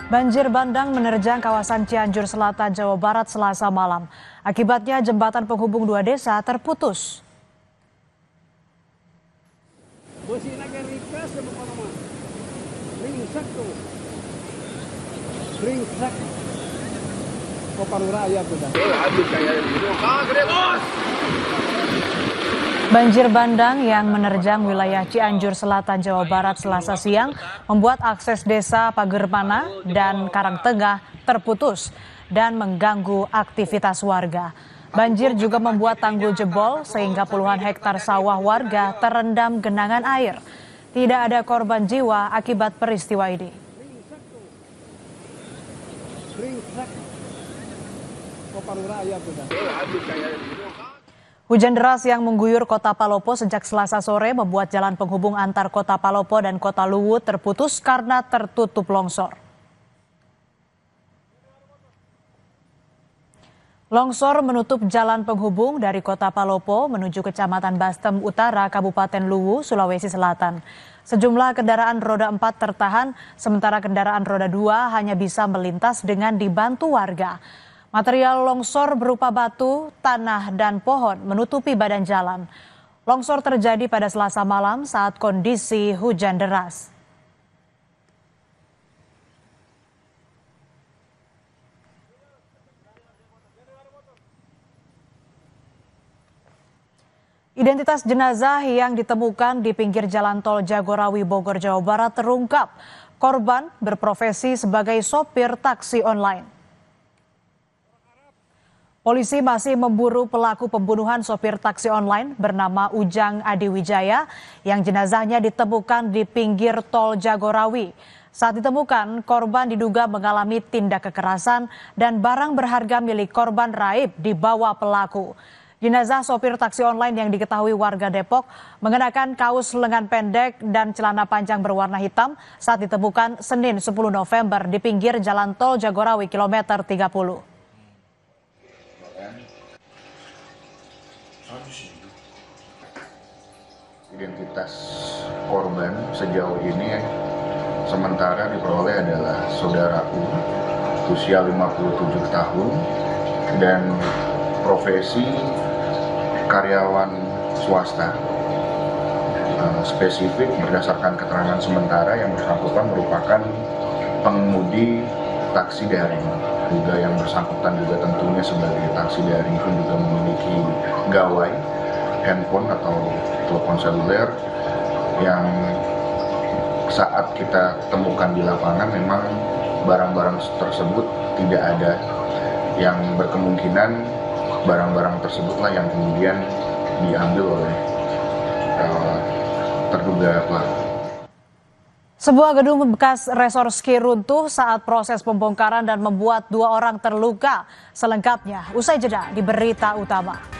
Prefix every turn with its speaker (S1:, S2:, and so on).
S1: Banjir bandang menerjang kawasan Cianjur Selatan, Jawa Barat Selasa malam. Akibatnya jembatan penghubung dua desa terputus. Banjir bandang yang menerjang wilayah Cianjur Selatan, Jawa Barat Selasa siang membuat akses desa Pagermana dan Karangtengah terputus dan mengganggu aktivitas warga. Banjir juga membuat tanggul jebol sehingga puluhan hektar sawah warga terendam genangan air. Tidak ada korban jiwa akibat peristiwa ini. Hujan deras yang mengguyur kota Palopo sejak Selasa sore membuat jalan penghubung antar kota Palopo dan kota Luwu terputus karena tertutup longsor. Longsor menutup jalan penghubung dari kota Palopo menuju Kecamatan Bastem Utara, Kabupaten Luwu, Sulawesi Selatan. Sejumlah kendaraan roda 4 tertahan, sementara kendaraan roda 2 hanya bisa melintas dengan dibantu warga. Material longsor berupa batu, tanah, dan pohon menutupi badan jalan. Longsor terjadi pada Selasa malam saat kondisi hujan deras. Identitas jenazah yang ditemukan di pinggir jalan tol Jagorawi Bogor, Jawa Barat terungkap. Korban berprofesi sebagai sopir taksi online. Polisi masih memburu pelaku pembunuhan sopir taksi online bernama Ujang Adiwijaya yang jenazahnya ditemukan di pinggir tol Jagorawi. Saat ditemukan, korban diduga mengalami tindak kekerasan dan barang berharga milik korban raib dibawa pelaku. Jenazah sopir taksi online yang diketahui warga Depok mengenakan kaos lengan pendek dan celana panjang berwarna hitam saat ditemukan Senin 10 November di pinggir jalan tol Jagorawi kilometer 30.
S2: Identitas korban sejauh ini sementara diperoleh adalah saudara U, usia 57 tahun dan profesi karyawan swasta. Spesifik berdasarkan keterangan sementara yang bersangkutan merupakan pengemudi taksi daring. Juga yang bersangkutan juga tentunya sebagai taksi daring pun juga memiliki gawai handphone atau telepon seluler yang saat kita temukan di lapangan memang barang-barang tersebut tidak ada, yang berkemungkinan barang-barang tersebutlah yang kemudian diambil oleh terduga pelaku.
S1: Sebuah gedung bekas resor ski runtuh saat proses pembongkaran dan membuat 2 orang terluka. Selengkapnya usai jeda di Berita Utama.